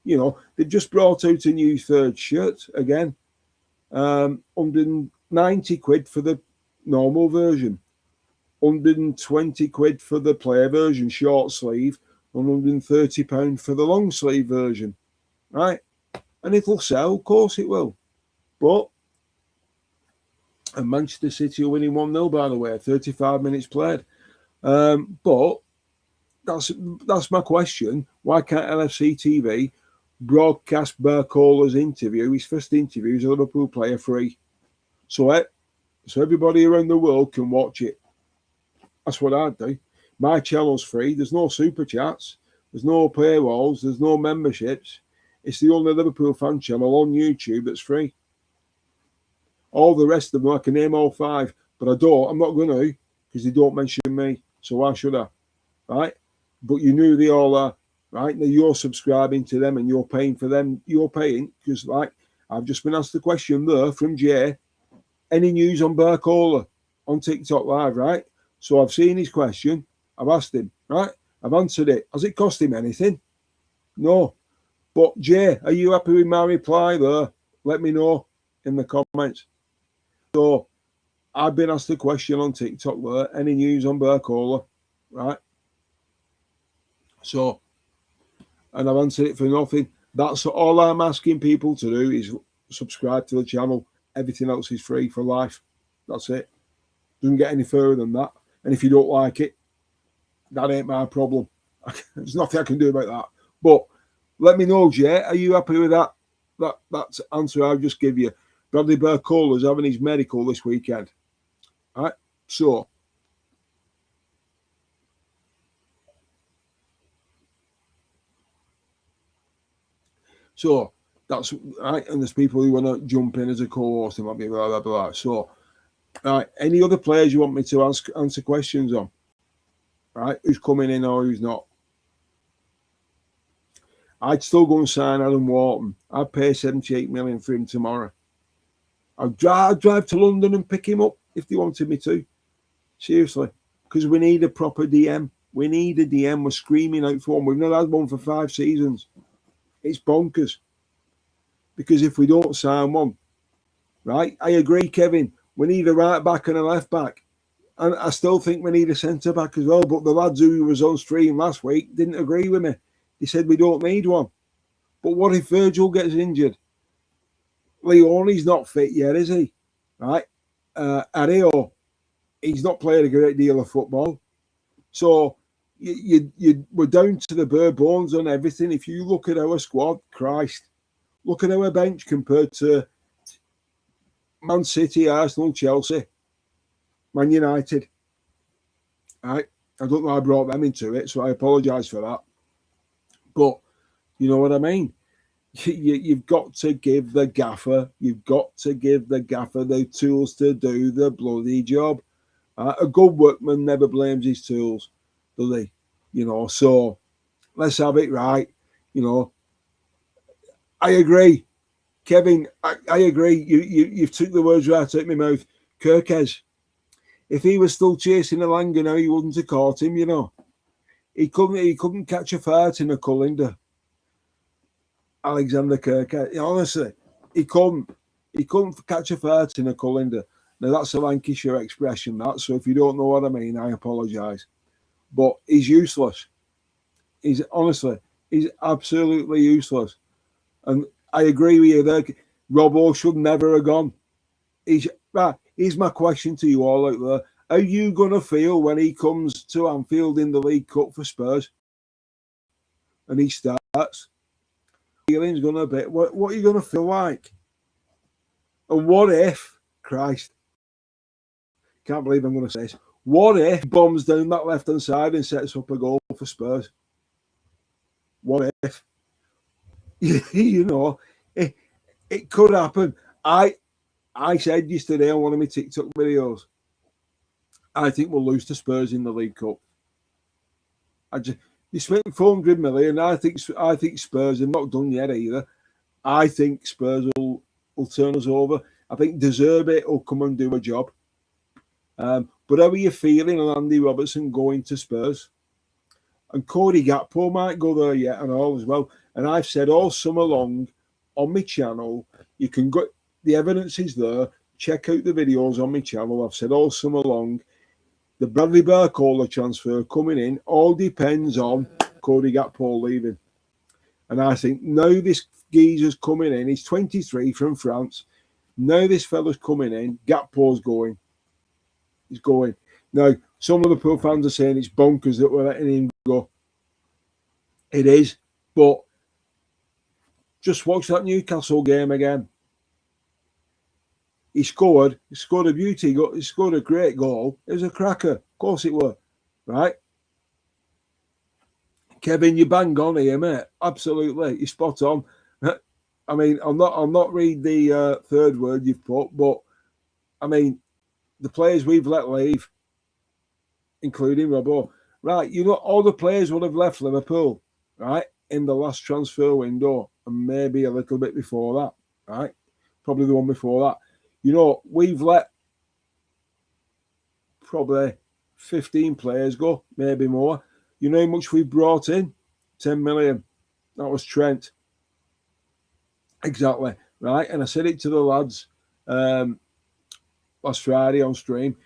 A: You know, they've just brought out a new third shirt again. 190 quid for the normal version. 120 quid for the player version, short sleeve, £130 for the long sleeve version, right? And it'll sell, of course it will. But, and Manchester City are winning 1-0, by the way, 35 minutes played. But that's my question. Why can't LFC TV broadcast Barcola's interview, his first interview as a Liverpool player, free? So everybody around the world can watch it. That's what I'd do. My channel's free. There's no super chats. There's no paywalls. There's no memberships. It's the only Liverpool fan channel on YouTube that's free. All the rest of them, I can name all 5, but I don't. I'm not going to because they don't mention me. So why should I? Right? But you knew they all are. Right? Now you're subscribing to them and you're paying for them. You're paying because, like, I've just been asked the question there from Jay. Any news on Barcola on TikTok Live, right? So I've seen his question. I've asked him, right? I've answered it. Has it cost him anything? No. But Jay, are you happy with my reply there? Let me know in the comments. So I've been asked a question on TikTok there. Any news on Barcola, right? So, and I've answered it for nothing. That's all I'm asking people to do is subscribe to the channel. Everything else is free for life. That's it. Doesn't get any further than that. And if you don't like it, that ain't my problem. There's nothing I can do about that. But let me know, Jay. Are you happy with that? That's the answer I'll just give you. Bradley Barcola's having his medical this weekend. All right? So that's right. And there's people who want to jump in as a co-host and might be blah, blah, blah. So Right. Any other players you want me to answer questions on? Right. Who's coming in or who's not? I'd still go and sign Adam Wharton. I'd pay 78 million for him tomorrow. I'd drive to London and pick him up if they wanted me to. Seriously. Because we need a proper DM. We need a DM. We're screaming out for one. We've not had one for 5 seasons. It's bonkers. Because if we don't sign one, right? I agree, Kevin. We need a right back and a left back. And I still think we need a centre back as well. But the lads who was on stream last week didn't agree with me. They said we don't need one. But what if Virgil gets injured? Leone's not fit yet, is he? Right? Ario, he's not played a great deal of football. So we're down to the bare bones on everything. If you look at our squad, Christ, look at our bench compared to Man City, Arsenal, Chelsea, Man United. Right? I don't know I brought them into it, so I apologise for that. But you know what I mean? You've got to give the gaffer, the tools to do the bloody job. A good workman never blames his tools, does he? You know, so let's have it right. You know, I agree. Kevin, I agree. You've took the words right out of my mouth. Kirkes, if he was still chasing Elanga now, he wouldn't have caught him, you know. He couldn't catch a fart in a colander. Alexander Kirkes, honestly, he couldn't catch a fart in a colander. Now that's a Lancashire expression, that. So if you don't know what I mean, I apologise. But he's useless. He's absolutely useless. And I agree with you there. Robbo should never have gone. Here's my question to you all out there. How are you going to feel when he comes to Anfield in the League Cup for Spurs? And he starts. Feeling's going to be, what are you going to feel like? And what if, Christ, can't believe I'm going to say this, what if he bombs down that left-hand side and sets up a goal for Spurs? What if? You know, it could happen. I said yesterday on one of my TikTok videos, I think we'll lose to Spurs in the League Cup. They spent 400 million. I think Spurs are not done yet either. I think Spurs will turn us over. I think De Zerbi will come and do a job. But how are you feeling on Andy Robertson going to Spurs? And Cody Gakpo might go there yet and all as well. And I've said all summer long on my channel, you can go, the evidence is there. Check out the videos on my channel. I've said all summer long, the Bradley Barcola transfer coming in all depends on Cody Gakpo leaving. And I think now this geezer's coming in. He's 23 from France. Now this fella's coming in. Gakpo's going. He's going. Now, some Liverpool fans are saying it's bonkers that we're letting him go. It is. But just watch that Newcastle game again. He scored a beauty. He scored a great goal. It was a cracker. Of course it were. Right? Kevin, you bang on here, mate. Absolutely. You're spot on. I mean, I'll not read the third word you've put, but I mean, the players we've let leave, including Robbo. Right, you know, all the players would have left Liverpool, right, in the last transfer window, and maybe a little bit before that, right? Probably the one before that. You know, we've let probably 15 players go, maybe more. You know how much we brought in? 10 million. That was Trent. Exactly, right? And I said it to the lads last Friday on stream.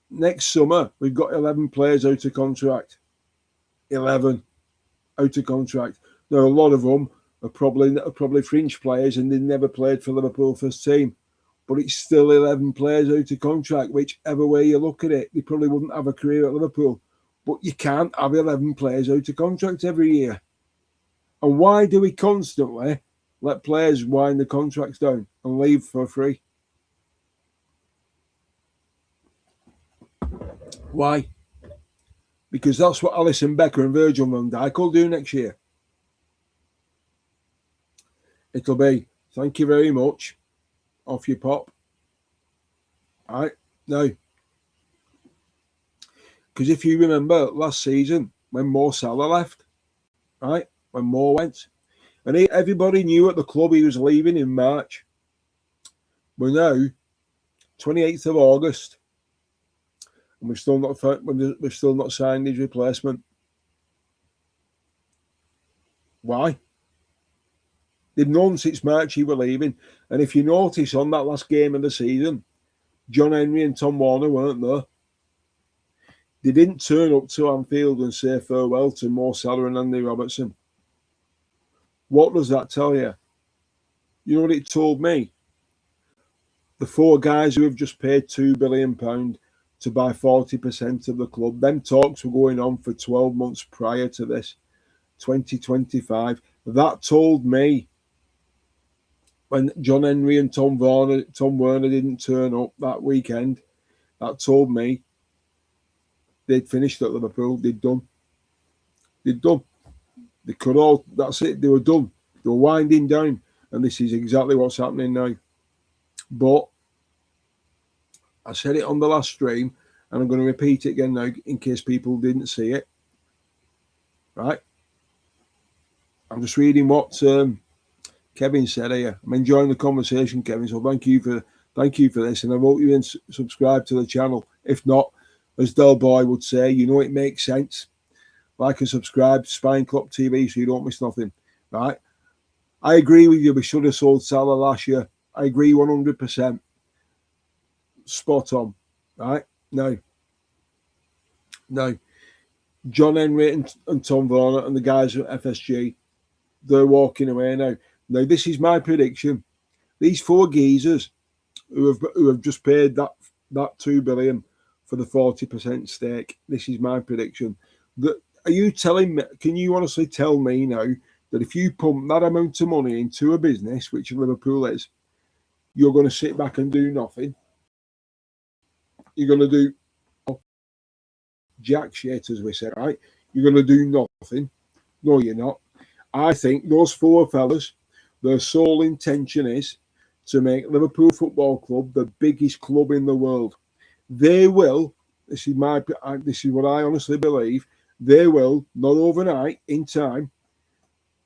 A: Next summer, we've got 11 players out of contract. 11 out of contract. Now, a lot of them are probably fringe players and they never played for Liverpool first team. But it's still 11 players out of contract, whichever way you look at it. They probably wouldn't have a career at Liverpool. But you can't have 11 players out of contract every year. And why do we constantly let players wind the contracts down and leave for free? Why? Because that's what Alisson Becker and Virgil van Dijk will do next year. It'll be, thank you very much, off you pop. Right? Now, because if you remember last season when Mo Salah left, right? When Mo went, and everybody knew at the club he was leaving in March. We're now 28th of August, and we've still not signed his replacement. Why? They've known since March he were leaving, and if you notice on that last game of the season, John Henry and Tom Warner weren't there. They didn't turn up to Anfield and say farewell to Mo Salah and Andy Robertson. What does that tell you? You know what it told me? The four guys who have just paid £2 billion to buy 40% of the club, them talks were going on for 12 months prior to this, 2025. That told me when John Henry and Tom Werner didn't turn up that weekend, that told me they'd finished at Liverpool. They'd done. They could all, that's it, they were done. They were winding down. And this is exactly what's happening now. But I said it on the last stream, and I'm going to repeat it again now in case people didn't see it. Right? I'm just reading what Kevin said here. I'm enjoying the conversation, Kevin. So thank you for this, and I hope you subscribe to the channel. If not, as Del Boy would say, you know it makes sense. Like and subscribe to Spine Clock TV so you don't miss nothing. Right? I agree with you. We should have sold Salah last year. I agree 100%. Spot on. Right? No. John Henry and Tom Warner and the guys at FSG, they're walking away now. Now, this is my prediction. These four geezers who have just paid that $2 billion for the 40% stake, this is my prediction. Are you telling me, can you honestly tell me now that if you pump that amount of money into a business, which Liverpool is, you're going to sit back and do nothing? You're going to do jack shit, as we said, right? You're going to do nothing. No, you're not. I think those four fellas, their sole intention is to make Liverpool Football Club the biggest club in the world. They will, this is what I honestly believe, they will, not overnight, in time,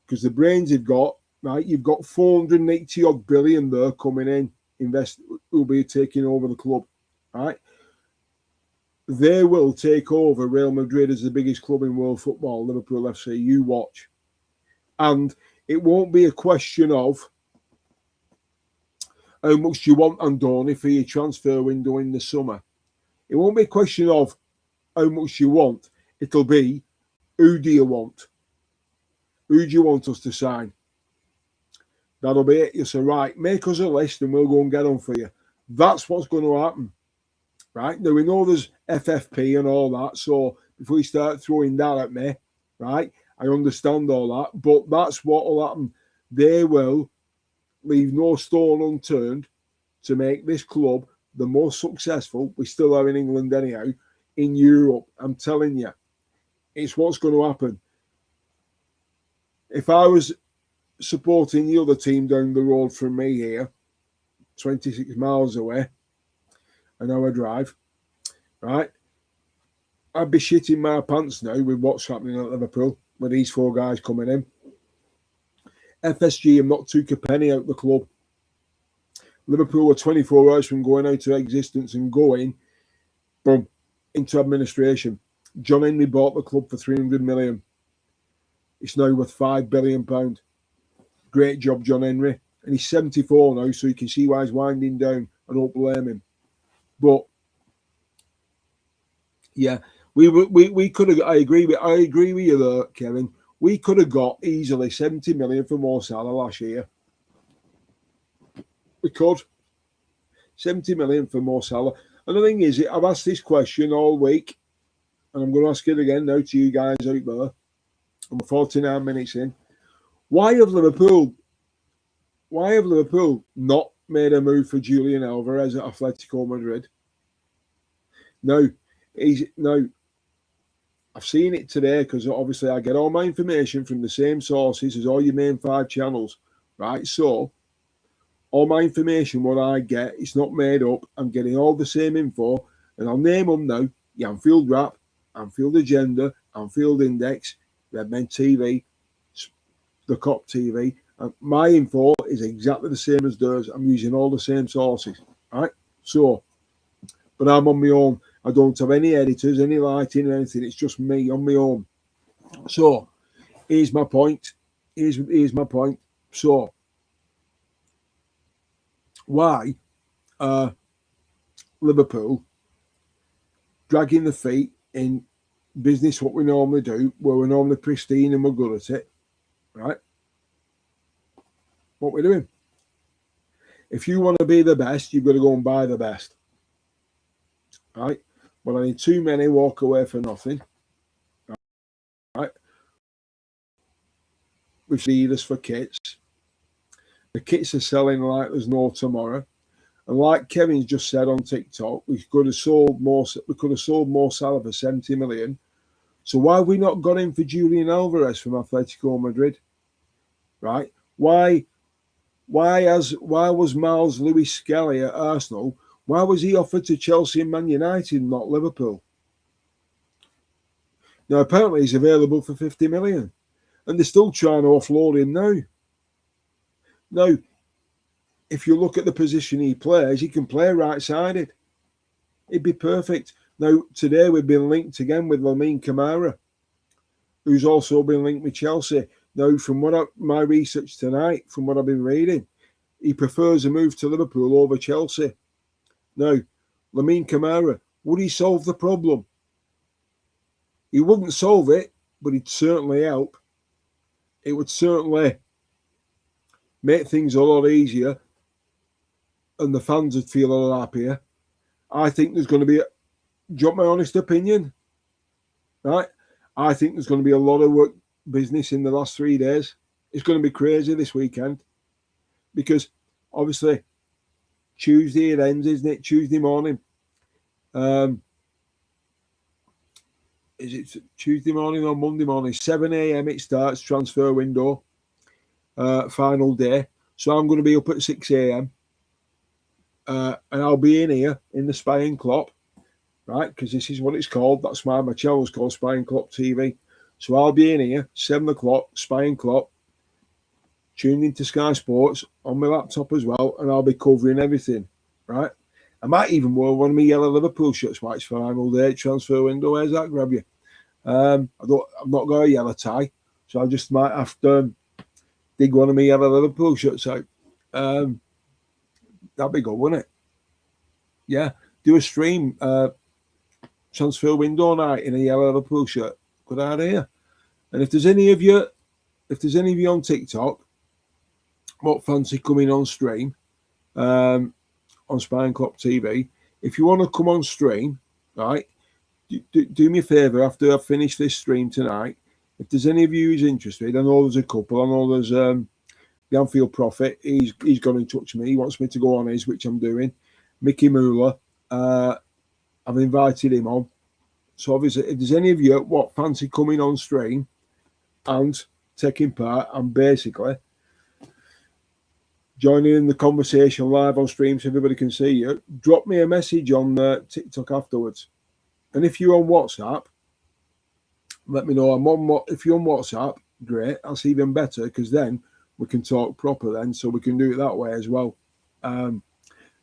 A: because the brains they've got, right, you've got 480 odd billion there coming in, who'll be taking over the club, right? They will take over Real Madrid as the biggest club in world football, Liverpool FC. You watch. And it won't be a question of how much you want Andoni for your transfer window in the summer. It won't be a question of how much you want. It'll be, who do you want? Who do you want us to sign? That'll be it. You say, right, make us a list and we'll go and get them for you. That's what's going to happen. Right? Now, we know there's FFP and all that, so before you start throwing that at me, right, I understand all that, but that's what will happen. They will leave no stone unturned to make this club the most successful, we still are in England anyhow, in Europe. I'm telling you, it's what's going to happen. If I was supporting the other team down the road from me here, 26 miles away, an hour drive, right, I'd be shitting my pants now with what's happening at Liverpool with these four guys coming in. FSG have not took a penny out the club. Liverpool were 24 hours from going out of existence and going, boom, into administration. John Henry bought the club for 300 million. It's now worth £5 billion. Great job, John Henry. And he's 74 now, so you can see why he's winding down. I don't blame him. But yeah, we could have. I agree with you there, Kevin. We could have got easily 70 million for Mo Salah last year. We could. 70 million for Mo Salah. And the thing is, I've asked this question all week, and I'm going to ask it again now to you guys out there. I'm 49 minutes in. Why have Liverpool not made a move for Julian Alvarez at Atletico Madrid? No, I've seen it today because obviously I get all my information from the same sources as all your main 5 channels, right? So All my information, what I get, it's not made up. I'm getting all the same info, and I'll name them now. The Anfield Wrap, Anfield Agenda, Anfield Index, Redmen TV, the Cop TV. And my info is exactly the same as theirs. I'm using all the same sources, right? So, but I'm on my own. I don't have any editors, any lighting, or anything. It's just me on my own. So, here's my point. Here's my point. So, why Liverpool dragging the feet in business, what we normally do, where we're normally pristine and we're good at it, right? What we're doing. If you want to be the best, you've got to go and buy the best, right? But I need too many walk away for nothing, right? We've seen this for kits. The kits are selling like there's no tomorrow. And like Kevin's just said on TikTok, we could have sold more Salah for 70 million. So why have we not got in for Julian Alvarez from Atletico Madrid? Right? Why was Miles Lewis Skelly at Arsenal? Why was he offered to Chelsea and Man United, not Liverpool? Now apparently he's available for 50 million. And they're still trying to offload him now. Now, if you look at the position he plays, he can play right-sided. It'd be perfect. Now, today we've been linked again with Lamine Camara, who's also been linked with Chelsea. Now, from my research tonight, from what I've been reading, he prefers a move to Liverpool over Chelsea. Now, Lamine Camara, would he solve the problem? He wouldn't solve it, but he'd certainly help. It would certainly make things a lot easier, and the fans would feel a lot happier. I think there's going to be, drop my honest opinion, right? I think there's going to be a lot of work business in the last 3 days. It's going to be crazy this weekend because obviously Tuesday it ends, isn't it? Tuesday morning. Is it Tuesday morning or Monday morning? 7 a.m. it starts, transfer window, final day. So I'm going to be up at 6 a.m. And I'll be in here in the Spy and Klopp, right? Because this is what it's called. That's why my channel is called Spy and Klopp TV. So I'll be in here, 7 o'clock, Spy and Klopp, tuned into Sky Sports on my laptop as well, and I'll be covering everything, right? I might even wear one of my yellow Liverpool shirts while it's final day transfer window. Where's that grab you? I've not got a yellow tie, so I just might have to dig one of my yellow Liverpool shirts out. That'd be good, wouldn't it? Yeah, do a stream transfer window night in a yellow Liverpool shirt. Good idea. And if there's any of you on TikTok, what fancy coming on stream on Spy and Klopp TV, if you want to come on stream, right, do me a favour after I've finished this stream tonight. If there's any of you who's interested, I know there's a couple. I know there's the Anfield Prophet. He's got in touch with me. He wants me to go on his, which I'm doing. Mickey Muller, I've invited him on. So obviously, if there's any of you what fancy coming on stream and taking part and basically joining in the conversation live on stream so everybody can see you, drop me a message on TikTok afterwards. And if you're on WhatsApp, let me know. If you're on WhatsApp, great. That's even better because then we can talk proper then, so we can do it that way as well. And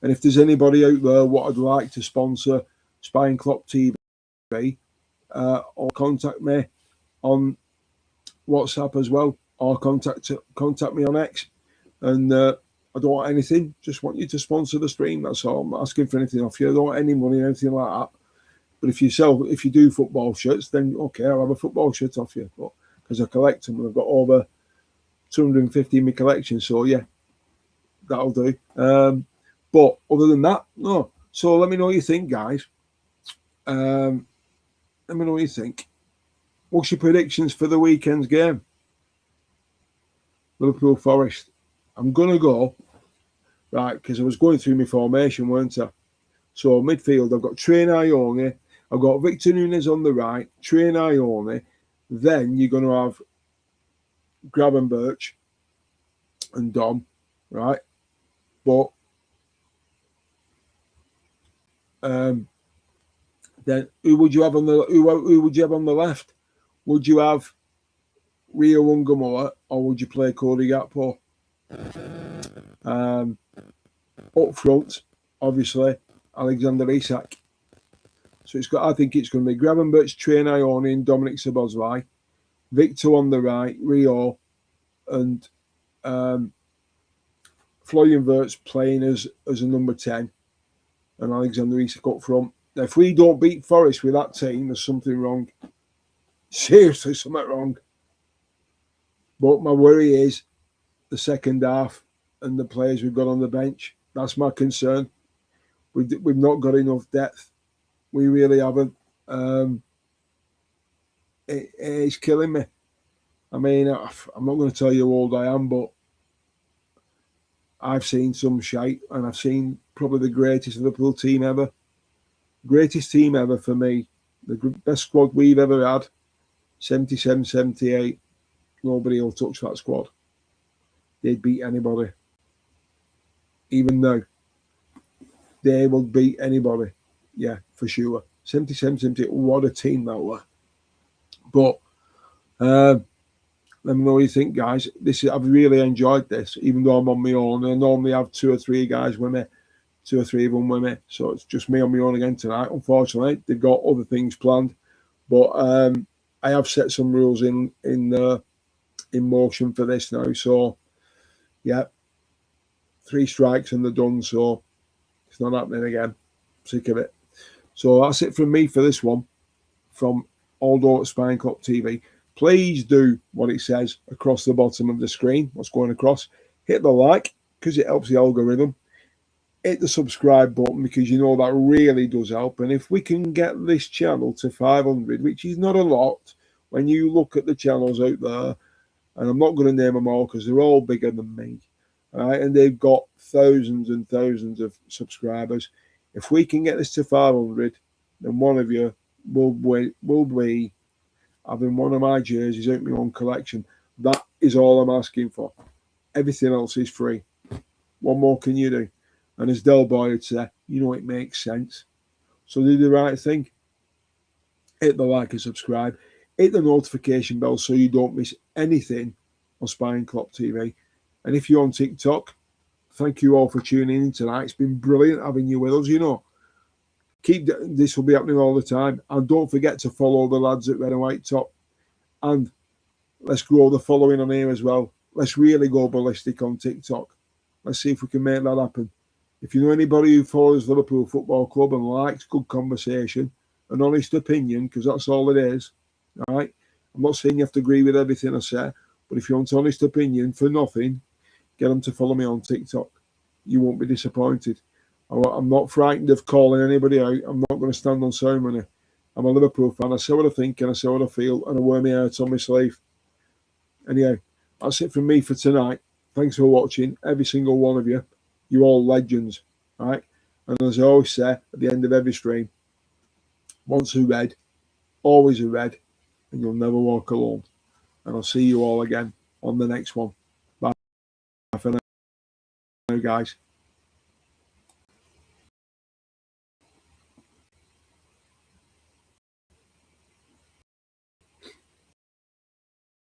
A: if there's anybody out there what I'd like to sponsor Spy and Klopp TV, or contact me on WhatsApp as well, or contact me on X. And I don't want anything, just want you to sponsor the stream. That's all. I'm not asking for anything off you. I don't want any money or anything like that. But if you do football shirts, then okay, I'll have a football shirt off you. But because I collect them, and I've got over 250 in my collection, so yeah, that'll do. But other than that, no. So let me know what you think, guys. Let me know what you think. What's your predictions for the weekend's game? Liverpool Forest. I'm going to go, right, because I was going through my formation, weren't I? So midfield, I've got Train Ione, I've got Victor Nunes on the right, Train Ione. Then you're going to have Gravenberch and Dom, right? But then who would you have on the who would you have on the left? Would you have Rio Ungamoa or would you play Cody Gakpo? Up front, obviously, Alexander Isak. So I think it's going to be Gravenberch, Train Ione, and Dominic Szoboszlai. Victor on the right, Rio, and Florian Wirtz playing as a number 10, and Alexander Isak up front. Now, if we don't beat Forest with that team, there's something wrong. Seriously, something wrong. But my worry is the second half and the players we've got on the bench. That's my concern. We've not got enough depth. We really haven't. It's killing me. I mean, I'm not going to tell you how old I am, but I've seen some shite, and I've seen probably the greatest Liverpool team ever. Greatest team ever for me. The best squad we've ever had. 77, 78. Nobody will touch that squad. They'd beat anybody. Even though they will beat anybody. Yeah, for sure. 77, 78. What a team that were. But let me know what you think, guys. I've really enjoyed this, even though I'm on my own. I normally have 2 or 3 guys with me, 2 or 3 of them with me. So it's just me on my own again tonight. Unfortunately, they've got other things planned. But I have set some rules in motion for this now. So, yeah, 3 strikes and they're done. So it's not happening again. Sick of it. So that's it from me for this one. From Aldo at Spine Club TV. Please do what it says across the bottom of the screen, what's going across. Hit the like, because it helps the algorithm. Hit the subscribe button, because you know that really does help. And if we can get this channel to 500, which is not a lot, when you look at the channels out there, and I'm not going to name them all because they're all bigger than me, all right, and they've got thousands and thousands of subscribers. If we can get this to 500, then one of you will be having one of my jerseys out my own collection. That is all I'm asking for. Everything else is free. What more can you do? And as Del Boy would say, you know, it makes sense. So do the right thing. Hit the like and subscribe. Hit the notification bell so you don't miss anything on Spine Club TV. And if you're on TikTok, thank you all for tuning in tonight. It's been brilliant having you with us, you know. This will be happening all the time. And don't forget to follow the lads at Red and White Top. And let's grow the following on here as well. Let's really go ballistic on TikTok. Let's see if we can make that happen. If you know anybody who follows Liverpool Football Club and likes good conversation, an honest opinion, because that's all it is, all right? I'm not saying you have to agree with everything I say, but if you want an honest opinion for nothing, get them to follow me on TikTok. You won't be disappointed. I'm not frightened of calling anybody out. I'm not going to stand on ceremony. I'm a Liverpool fan. I say what I think and I say what I feel, and I wear my heart on my sleeve. Anyway, that's it from me for tonight. Thanks for watching, every single one of you. You're all legends, right? And as I always say at the end of every stream, once a red, always a red, and you'll never walk alone. And I'll see you all again on the next one. Bye for now, guys.